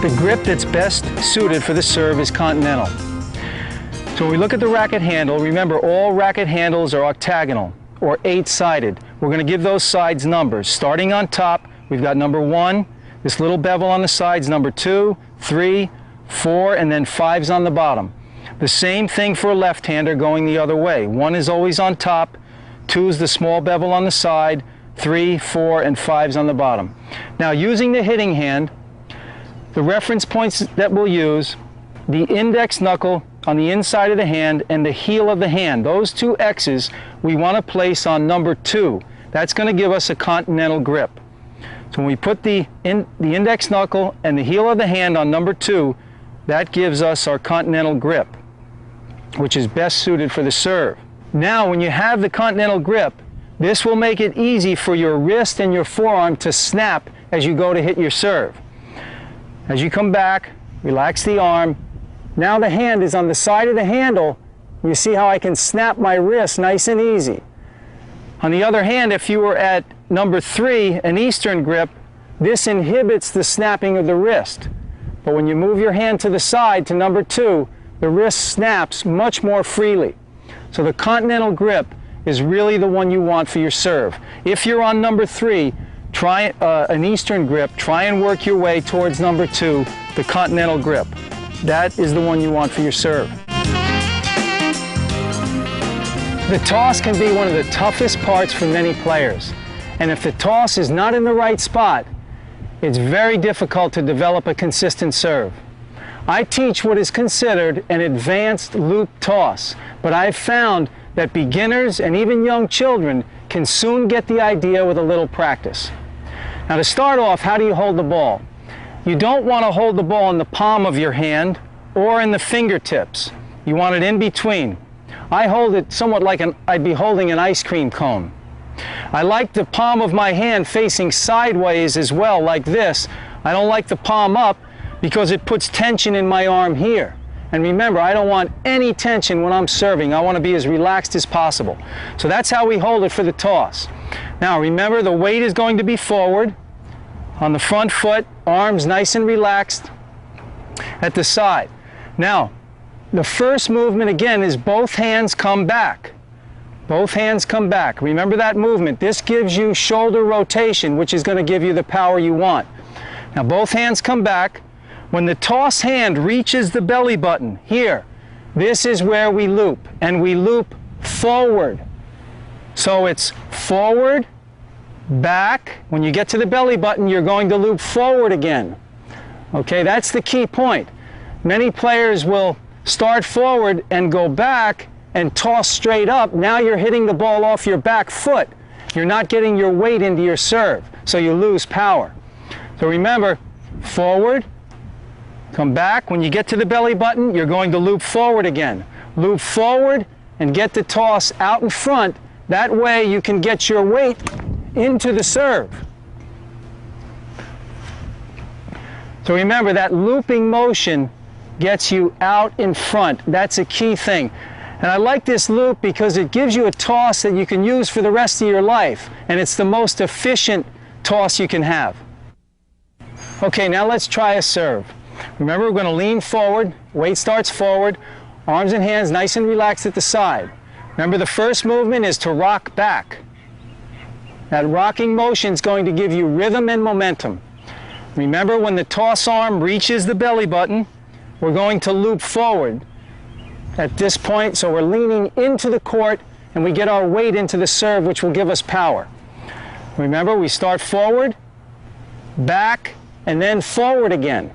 The grip that's best suited for the serve is continental. So when we look at the racket handle, remember all racket handles are octagonal or 8-sided. We're going to give those sides numbers. Starting on top, we've got number 1, this little bevel on the sides, number 2, 3, 4, and then 5's on the bottom. The same thing for a left-hander going the other way. 1 is always on top, 2 is the small bevel on the side, 3, 4, and 5's on the bottom. Now using the hitting hand, the reference points that we'll use, the index knuckle on the inside of the hand and the heel of the hand, those two X's we want to place on number 2. That's going to give us a continental grip. So when we put the index knuckle and the heel of the hand on number 2, that gives us our continental grip, which is best suited for the serve. Now when you have the continental grip, this will make it easy for your wrist and your forearm to snap as you go to hit your serve. As you come back, relax the arm. Now the hand is on the side of the handle. You see how I can snap my wrist nice and easy. On the other hand, if you were at number 3, an Eastern grip, this inhibits the snapping of the wrist. But when you move your hand to the side to number 2, the wrist snaps much more freely. So the continental grip is really the one you want for your serve. If you're on number 3, try an Eastern grip, try and work your way towards number 2, the continental grip. That is the one you want for your serve. The toss can be one of the toughest parts for many players. And if the toss is not in the right spot, it's very difficult to develop a consistent serve. I teach what is considered an advanced loop toss, but I've found that beginners and even young children can soon get the idea with a little practice. Now to start off, how do you hold the ball? You don't want to hold the ball in the palm of your hand or in the fingertips. You want it in between. I hold it somewhat like I'd be holding an ice cream cone. I like the palm of my hand facing sideways as well, like this. I don't like the palm up because it puts tension in my arm here. And remember, I don't want any tension when I'm serving. I want to be as relaxed as possible. So that's how we hold it for the toss. Now remember, the weight is going to be forward on the front foot, arms nice and relaxed at the side. Now, the first movement again is both hands come back. Both hands come back. Remember that movement. This gives you shoulder rotation, which is going to give you the power you want. Now both hands come back. When the toss hand reaches the belly button, here, this is where we loop, and we loop forward. So it's forward, back. When you get to the belly button, you're going to loop forward again. Okay, that's the key point. Many players will start forward and go back and toss straight up. Now you're hitting the ball off your back foot. You're not getting your weight into your serve, so you lose power. So remember, forward, come back. When you get to the belly button, you're going to loop forward again. Loop forward and get the toss out in front. That way you can get your weight into the serve. So remember, that looping motion gets you out in front. That's a key thing. And I like this loop because it gives you a toss that you can use for the rest of your life. And it's the most efficient toss you can have. Okay, now let's try a serve. Remember, we're going to lean forward, weight starts forward, arms and hands nice and relaxed at the side. Remember, the first movement is to rock back. That rocking motion is going to give you rhythm and momentum. Remember, when the toss arm reaches the belly button, we're going to loop forward at this point, so we're leaning into the court and we get our weight into the serve, which will give us power. Remember, we start forward, back, and then forward again.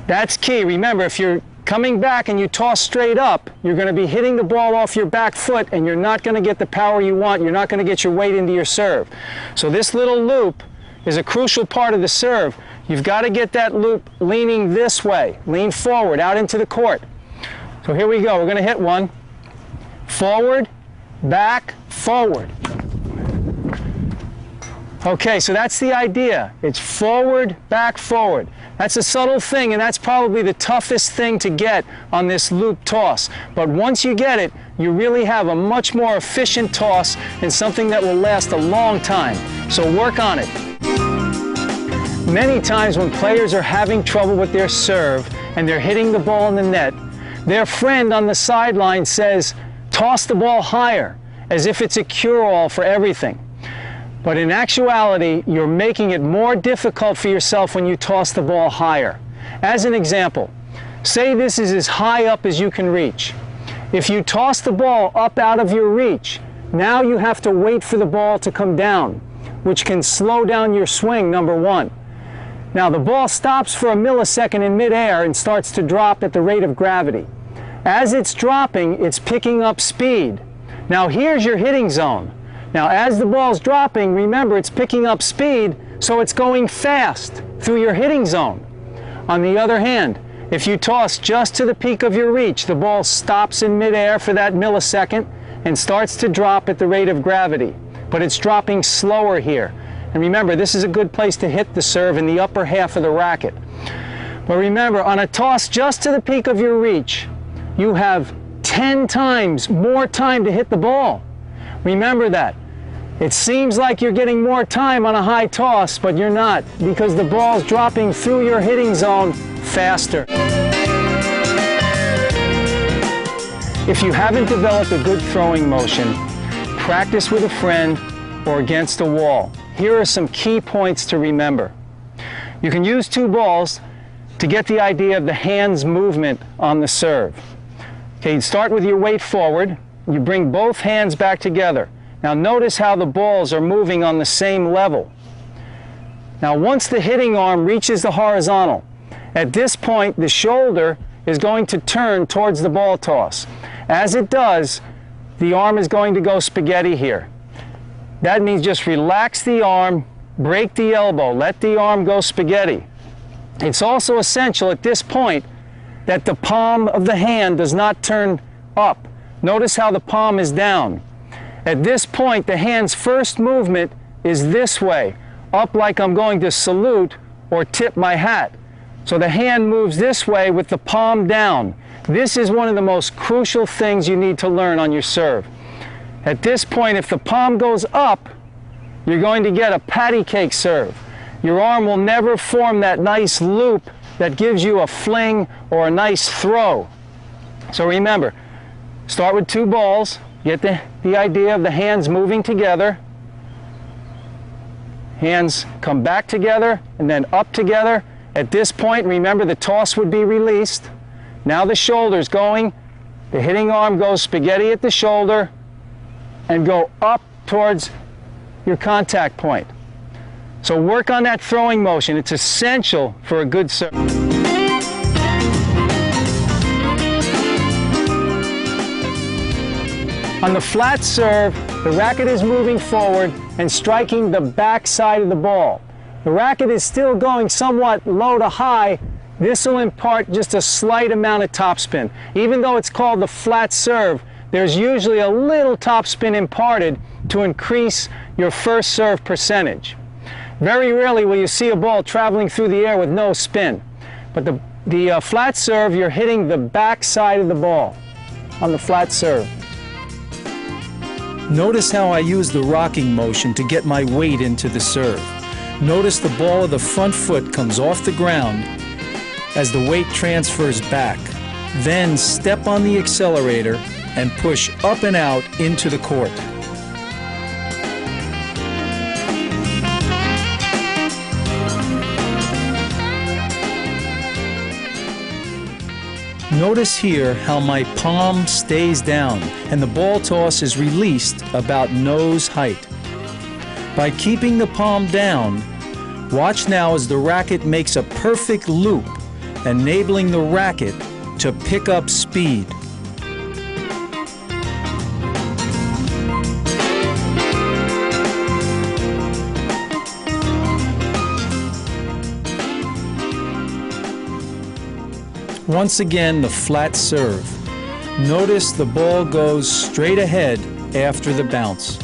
That's key. Remember, if you're coming back and you toss straight up, you're going to be hitting the ball off your back foot and you're not going to get the power you want. You're not going to get your weight into your serve. So this little loop is a crucial part of the serve. You've got to get that loop leaning this way. Lean forward, out into the court. So here we go. We're going to hit one. Forward, back, forward. Okay, so that's the idea. It's forward, back, forward. That's a subtle thing, and that's probably the toughest thing to get on this loop toss. But once you get it, you really have a much more efficient toss and something that will last a long time. So work on it. Many times when players are having trouble with their serve and they're hitting the ball in the net, their friend on the sideline says, toss the ball higher, as if it's a cure-all for everything. But in actuality, you're making it more difficult for yourself when you toss the ball higher. As an example, say this is as high up as you can reach. If you toss the ball up out of your reach, now you have to wait for the ball to come down, which can slow down your swing, number one. Now the ball stops for a millisecond in midair and starts to drop at the rate of gravity. As it's dropping, it's picking up speed. Now here's your hitting zone. Now as the ball's dropping, remember it's picking up speed, so it's going fast through your hitting zone. On the other hand, if you toss just to the peak of your reach, the ball stops in midair for that millisecond and starts to drop at the rate of gravity. But it's dropping slower here. And remember, this is a good place to hit the serve in the upper half of the racket. But remember, on a toss just to the peak of your reach, you have 10 times more time to hit the ball. Remember that. It seems like you're getting more time on a high toss, but you're not, because the ball's dropping through your hitting zone faster. If you haven't developed a good throwing motion, practice with a friend or against a wall. Here are some key points to remember. You can use two balls to get the idea of the hand's movement on the serve. Okay, you start with your weight forward. You bring both hands back together. Now notice how the balls are moving on the same level. Now once the hitting arm reaches the horizontal, at this point the shoulder is going to turn towards the ball toss. As it does, the arm is going to go spaghetti here. That means just relax the arm, break the elbow, let the arm go spaghetti. It's also essential at this point that the palm of the hand does not turn up. Notice how the palm is down. At this point, the hand's first movement is this way, up like I'm going to salute or tip my hat. So the hand moves this way with the palm down. This is one of the most crucial things you need to learn on your serve. At this point, if the palm goes up, you're going to get a patty cake serve. Your arm will never form that nice loop that gives you a fling or a nice throw. So remember, start with two balls. Get the idea of the hands moving together. Hands come back together and then up together. At this point, remember the toss would be released. Now the shoulder's going. The hitting arm goes spaghetti at the shoulder and go up towards your contact point. So work on that throwing motion. It's essential for a good serve. On the flat serve, the racket is moving forward and striking the back side of the ball. The racket is still going somewhat low to high. This will impart just a slight amount of topspin. Even though it's called the flat serve, there's usually a little topspin imparted to increase your first serve percentage. Very rarely will you see a ball traveling through the air with no spin. But the flat serve, you're hitting the back side of the ball on the flat serve. Notice how I use the rocking motion to get my weight into the serve. Notice the ball of the front foot comes off the ground as the weight transfers back. Then step on the accelerator and push up and out into the court. Notice here how my palm stays down and the ball toss is released about nose height. By keeping the palm down, watch now as the racket makes a perfect loop, enabling the racket to pick up speed. Once again, the flat serve. Notice the ball goes straight ahead after the bounce.